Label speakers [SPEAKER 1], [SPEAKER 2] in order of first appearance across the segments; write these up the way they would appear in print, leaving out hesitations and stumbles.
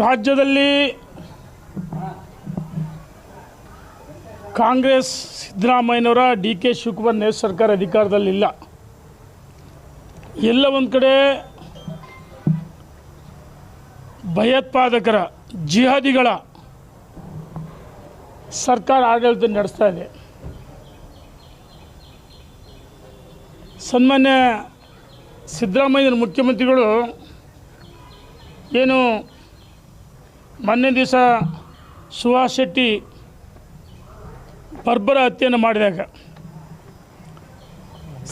[SPEAKER 1] ರಾಜ್ಯದಲ್ಲಿ ಕಾಂಗ್ರೆಸ್ ಸಿದ್ದರಾಮಯ್ಯನವರ D K Shivakumar ನೇತೃತ್ವದ ಸರ್ಕಾರ ಅಧಿಕಾರದಲ್ಲಿಲ್ಲ. ಎಲ್ಲ ಒಂದು ಕಡೆ ಭಯೋತ್ಪಾದಕರ ಜಿಹಾದಿಗಳ ಸರ್ಕಾರ ಆಡಳಿತ ನಡೆಸ್ತಾ ಇದೆ. ಸನ್ಮಾನ್ಯ ಸಿದ್ದರಾಮಯ್ಯನ ಮುಖ್ಯಮಂತ್ರಿಗಳು ಏನು ಮೊನ್ನೆ ದಿವಸ ಸುಹಾಸ್ ಶೆಟ್ಟಿ ಬರ್ಬರ ಹತ್ಯೆಯನ್ನು ಮಾಡಿದಾಗ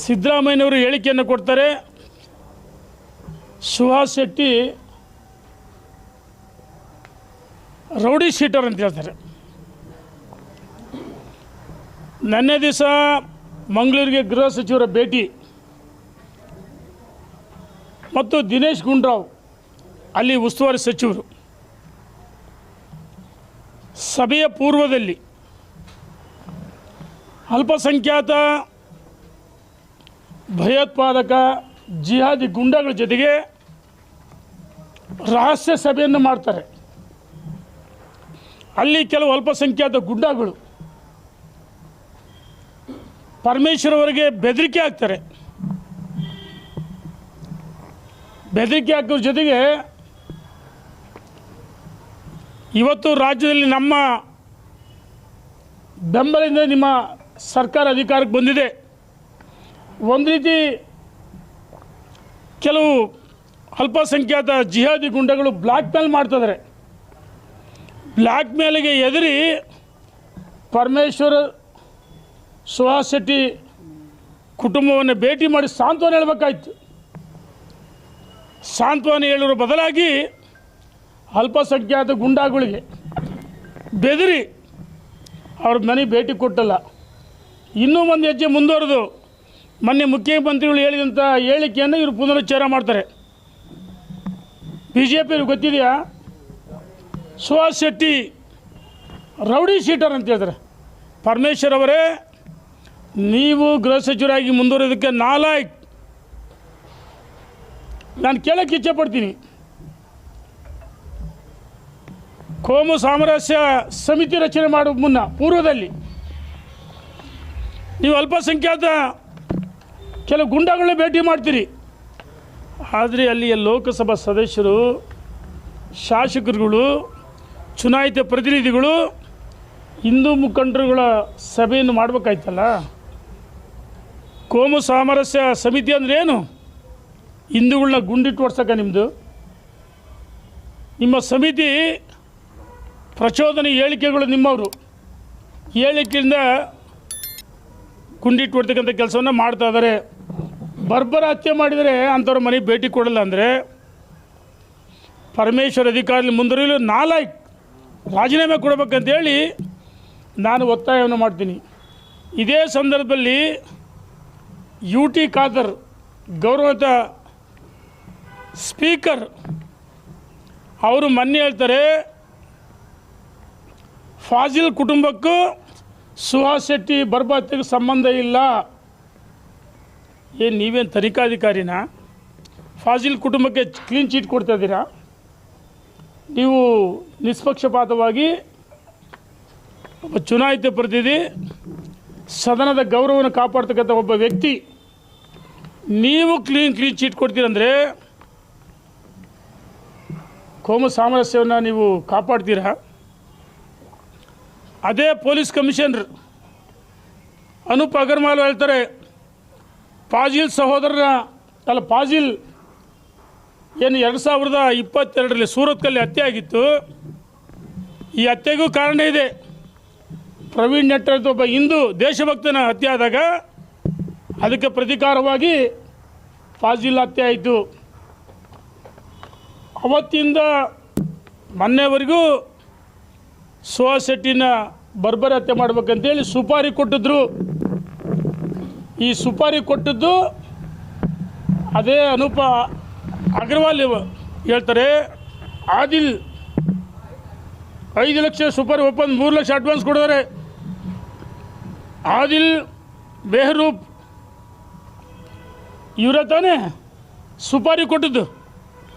[SPEAKER 1] ಸಿದ್ದರಾಮಯ್ಯನವರು ಹೇಳಿಕೆಯನ್ನು ಕೊಡ್ತಾರೆ. ಸುಹಾಸ್ ಶೆಟ್ಟಿ ರೌಡಿ ಶೀಟರ್ ಅಂತ ಹೇಳ್ತಾರೆ. ನಿನ್ನೆ ದಿವಸ ಮಂಗಳೂರಿಗೆ ಗೃಹ ಸಚಿವರ ಭೇಟಿ ಮತ್ತು ದಿನೇಶ್ ಗುಂಡೂರಾವ್ ಅಲ್ಲಿ ಉಸ್ತುವಾರಿ ಸಚಿವರು ಸಭೆಯ ಪೂರ್ವದಲ್ಲಿ ಅಲ್ಪಸಂಖ್ಯಾತ ಭಯೋತ್ಪಾದಕ ಜಿಹಾದಿ ಗುಂಡಾಗಳ ಜೊತೆಗೆ ರಹಸ್ಯ ಸಭೆಯನ್ನು ಮಾಡ್ತಾರೆ. ಅಲ್ಲಿ ಕೆಲವು ಅಲ್ಪಸಂಖ್ಯಾತ ಗುಂಡಾಗಳು ಪರಮೇಶ್ವರ್ ಅವರಿಗೆ ಬೆದರಿಕೆ ಹಾಕ್ತಾರೆ. ಬೆದರಿಕೆ ಹಾಕೋದ್ರ ಜೊತೆಗೆ ಇವತ್ತು ರಾಜ್ಯದಲ್ಲಿ ನಮ್ಮ ಬೆಂಬಲದಿಂದ ನಿಮ್ಮ ಸರ್ಕಾರ ಅಧಿಕಾರಕ್ಕೆ ಬಂದಿದೆ. ಒಂದು ರೀತಿ ಕೆಲವು ಅಲ್ಪಸಂಖ್ಯಾತ ಜಿಹಾದಿ ಗುಂಡಗಳು ಬ್ಲ್ಯಾಕ್ ಮೇಲ್ ಮಾಡ್ತಿದ್ದಾರೆ. ಬ್ಲ್ಯಾಕ್ ಮೇಲಿಗೆ ಎದುರಿ ಪರಮೇಶ್ವರ್ ಸುಹಾಸ್ ಶೆಟ್ಟಿ ಕುಟುಂಬವನ್ನು ಭೇಟಿ ಮಾಡಿ ಸಾಂತ್ವನ ಹೇಳಬೇಕಾಯ್ತು. ಸಾಂತ್ವನ ಹೇಳೋರ ಬದಲಾಗಿ ಅಲ್ಪಸಂಖ್ಯಾತ ಗುಂಡಾಗಳಿಗೆ ಬೆದರಿ ಅವ್ರ ಮನೆಗೆ ಭೇಟಿ ಕೊಟ್ಟಲ್ಲ. ಇನ್ನೂ ಒಂದು ಹೆಜ್ಜೆ ಮುಂದುವರೆದು ಮೊನ್ನೆ ಮುಖ್ಯಮಂತ್ರಿಗಳು ಹೇಳಿದಂಥ ಹೇಳಿಕೆಯನ್ನು ಇವರು ಪುನರುಚ್ಚಾರ ಮಾಡ್ತಾರೆ. ಬಿ ಜೆ ಪಿಯವ್ರಿಗೆ ಗೊತ್ತಿದೆಯಾ, ಸುಹಾಸ್ ಶೆಟ್ಟಿ ರೌಡಿ ಶೀಟರ್ ಅಂತ ಹೇಳ್ತಾರೆ. ಪರಮೇಶ್ವರ್ ಅವರೇ, ನೀವು ಗೃಹ ಸಚಿವರಾಗಿ ಮುಂದುವರೆಯೋದಕ್ಕೆ ನಾನು ಕೇಳೋಕ್ಕೆ ಇಚ್ಛೆಪಡ್ತೀನಿ. ಕೋಮು ಸಾಮರಸ್ಯ ಸಮಿತಿ ರಚನೆ ಮಾಡುವ ಮುನ್ನ ಪೂರ್ವದಲ್ಲಿ ನೀವು ಅಲ್ಪಸಂಖ್ಯಾತ ಕೆಲವು ಗುಂಡಾಗಳನ್ನ ಭೇಟಿ ಮಾಡ್ತೀರಿ. ಆದರೆ ಅಲ್ಲಿಯ ಲೋಕಸಭಾ ಸದಸ್ಯರು, ಶಾಸಕರುಗಳು, ಚುನಾಯಿತ ಪ್ರತಿನಿಧಿಗಳು, ಹಿಂದೂ ಮುಖಂಡರುಗಳ ಸಭೆಯನ್ನು ಮಾಡಬೇಕಾಯ್ತಲ್ಲ. ಕೋಮು ಸಾಮರಸ್ಯ ಸಮಿತಿ ಅಂದರೆ ಏನು? ಹಿಂದೂಗಳನ್ನ ಗುಂಡಿಟ್ಟು ಓಡ್ಸೋಕೆ ನಿಮ್ಮ ಸಮಿತಿ ಪ್ರಚೋದನೆ ಹೇಳಿಕೆಗಳು ನಿಮ್ಮವರು ಹೇಳಿಕೆಯಿಂದ ಗುಂಡಿಟ್ಟು ಹೊಡ್ತಕ್ಕಂಥ ಕೆಲಸವನ್ನು ಮಾಡ್ತಾ ಇದ್ದಾರೆ. ಬರ್ಬರ ಹತ್ಯೆ ಮಾಡಿದರೆ ಅಂಥವ್ರ ಮನೆಗೆ ಭೇಟಿ ಕೊಡಲ್ಲ ಅಂದರೆ ಪರಮೇಶ್ವರ್ ಅಧಿಕಾರಿ ಮುಂದುವರಿಯಲು ರಾಜೀನಾಮೆ ಕೊಡಬೇಕಂತೇಳಿ ನಾನು ಒತ್ತಾಯವನ್ನು ಮಾಡ್ತೀನಿ. ಇದೇ ಸಂದರ್ಭದಲ್ಲಿ ಯು ಟಿ ಖಾದರ್ ಗೌರವಿತ ಸ್ಪೀಕರ್ ಅವರು ಮೊನ್ನೆ ಹೇಳ್ತಾರೆ, ಫಾಜಿಲ್ ಕುಟುಂಬಕ್ಕೂ ಸುಹಾಸ್ ಶೆಟ್ಟಿ ಬರ್ಬತ್ತಿಗೆ ಸಂಬಂಧ ಇಲ್ಲ. ಏನು ನೀವೇನು ತನಿಖಾಧಿಕಾರಿನಾ? ಫಾಜಿಲ್ ಕುಟುಂಬಕ್ಕೆ ಕ್ಲೀನ್ ಚೀಟ್ ಕೊಡ್ತಾ ಇದ್ದೀರಾ? ನೀವು ನಿಷ್ಪಕ್ಷಪಾತವಾಗಿ ಒಬ್ಬ ಚುನಾಯಿತ ಪ್ರತಿನಿಧಿ, ಸದನದ ಗೌರವವನ್ನು ಕಾಪಾಡ್ತಕ್ಕಂಥ ಒಬ್ಬ ವ್ಯಕ್ತಿ, ನೀವು ಕ್ಲೀನ್ ಚೀಟ್ ಕೊಡ್ತೀರಂದರೆ ಕೋಮು ಸಾಮರಸ್ಯವನ್ನು ನೀವು ಕಾಪಾಡ್ತೀರಾ? ಅದೇ ಪೊಲೀಸ್ ಕಮಿಷನರ್ ಅನೂಪ್ ಅಗರ್ವಾಲ್ ಹೇಳ್ತಾರೆ, ಫಾಜಿಲ್ ಫಾಜಿಲ್ ಏನು 2022ರಲ್ಲಿ ಸೂರತ್ಕಲ್ಲಿ ಹತ್ಯೆ ಆಗಿತ್ತು. ಈ ಹತ್ಯೆಗೂ ಕಾರಣ ಇದೆ. ಪ್ರವೀಣ್ ನೆಟ್ಟರ್ ಅಂತ ಒಬ್ಬ ಹಿಂದೂ ದೇಶಭಕ್ತನ ಹತ್ಯೆ ಆದಾಗ ಅದಕ್ಕೆ ಪ್ರತೀಕಾರವಾಗಿ ಫಾಜಿಲ್ ಹತ್ಯೆ ಆಯಿತು. ಅವತ್ತಿಂದ ಮೊನ್ನೆವರೆಗೂ ಸುಹಾಸ್ ಶೆಟ್ಟಿನ ಬರ್ಬರ ಹತ್ಯೆ ಮಾಡ್ಬೇಕಂತೇಳಿ ಸುಪಾರಿ ಕೊಟ್ಟಿದ್ರು. ಈ ಸುಪಾರಿ ಕೊಟ್ಟದ್ದು ಅದೇ ಅನೂಪ ಅಗರ್ವಾಲ್ ಹೇಳ್ತಾರೆ. ಆದಿಲ್ 5 ಲಕ್ಷ ಸುಪಾರಿ ಒಪ್ಪಂದ 3 ಲಕ್ಷ ಅಡ್ವಾನ್ಸ್ ಕೊಡಿದ್ದಾರೆ. ಆದಿಲ್ ಬೆಹರೂಪ್ ಇವರ ತಾನೇ ಸುಪಾರಿ ಕೊಟ್ಟದ್ದು.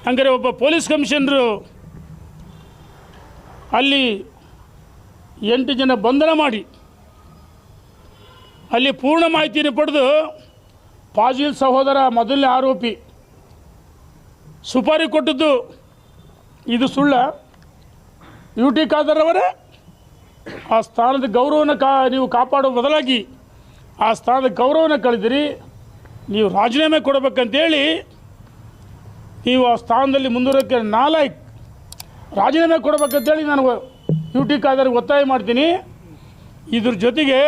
[SPEAKER 1] ಹಂಗಾರೆ ಒಬ್ಬ ಪೊಲೀಸ್ ಕಮಿಷನರು ಅಲ್ಲಿ 8 ಜನ ಬಂಧನ ಮಾಡಿ ಅಲ್ಲಿ ಪೂರ್ಣ ಮಾಹಿತಿಯನ್ನು ಪಡೆದು ಫಾಜಿಲ್ ಸಹೋದರ ಮೊದಲನೇ ಆರೋಪಿ ಸುಪಾರಿ ಕೊಟ್ಟದ್ದು ಇದು ಸುಳ್ಳ? ಯು ಟಿ ಖಾದರ್ ಅವರೇ ಆ ಸ್ಥಾನದ ಗೌರವವನ್ನು ನೀವು ಕಾಪಾಡೋ ಬದಲಾಗಿ ಆ ಸ್ಥಾನದ ಗೌರವವನ್ನು ಕಳೆದಿರಿ. ನೀವು ರಾಜೀನಾಮೆ ಕೊಡಬೇಕಂತೇಳಿ ನೀವು ಆ ಸ್ಥಾನದಲ್ಲಿ ಮುಂದುವರೋಕ್ಕೆ ನಾಲಾಯಕ್ ರಾಜೀನಾಮೆ ಕೊಡಬೇಕಂತೇಳಿ ನಾನು ಯು ಟಿ ಖಾದರ್ಗೆ ಒತ್ತಾಯ ಮಾಡ್ತೀನಿ. ಇದ್ರ ಜೊತೆಗೆ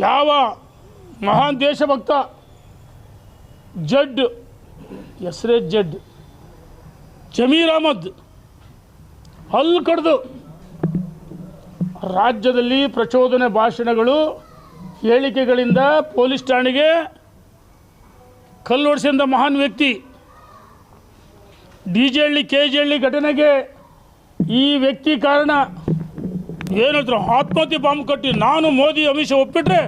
[SPEAKER 1] ಯಾವ ಮಹಾನ್ ದೇಶಭಕ್ತ ಜಡ್ ಹೆಸರೇ ಜಡ್ ಜಮೀರ್ ಅಹಮದ್ ಹಲ್ಲು ಕಡ್ದು ರಾಜ್ಯದಲ್ಲಿ ಪ್ರಚೋದನೆ ಭಾಷಣಗಳು ಹೇಳಿಕೆಗಳಿಂದ ಪೊಲೀಸ್ ಠಾಣೆಗೆ ಕಲ್ಲೊಡಿಸಿದ ಮಹಾನ್ ವ್ಯಕ್ತಿ. DJ KJ ಘಟನೆಗೆ ಈ ವ್ಯಕ್ತಿ ಕಾರಣ. ಏನು ಹೇಳ್ತಾರೆ, ಆತ್ಮಹತ್ಯೆ ಬಾಂಬ್ ಕಟ್ಟಿ ನಾನು ಮೋದಿ ಅಮಿತ್ ಶಾ ಒಪ್ಪಿಟ್ರೆ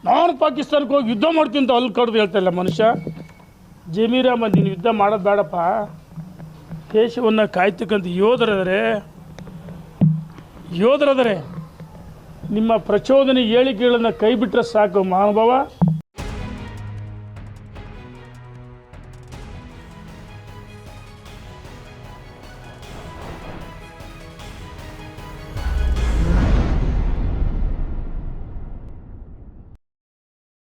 [SPEAKER 1] ನಾನು ಪಾಕಿಸ್ತಾನಕ್ಕೆ ಹೋಗಿ ಯುದ್ಧ ಮಾಡ್ತೀನಿ ಅಂತ ಅಲ್ಲಿ ಕಡ್ದು ಹೇಳ್ತಾಯಿಲ್ಲ ಮನುಷ್ಯ. ಜಮೀರ್ ಅಹಮದ್, ನೀನು ಯುದ್ಧ ಮಾಡೋದು ಬೇಡಪ್ಪ. ದೇಶವನ್ನು ಕಾಯ್ತಕ್ಕಂಥ ಯೋಧರದರೆ ನಿಮ್ಮ ಪ್ರಚೋದನೆ ಹೇಳಿಕೆಗಳನ್ನು ಕೈ ಬಿಟ್ಟರೆ ಸಾಕು ಮಹಾನುಭಾವ.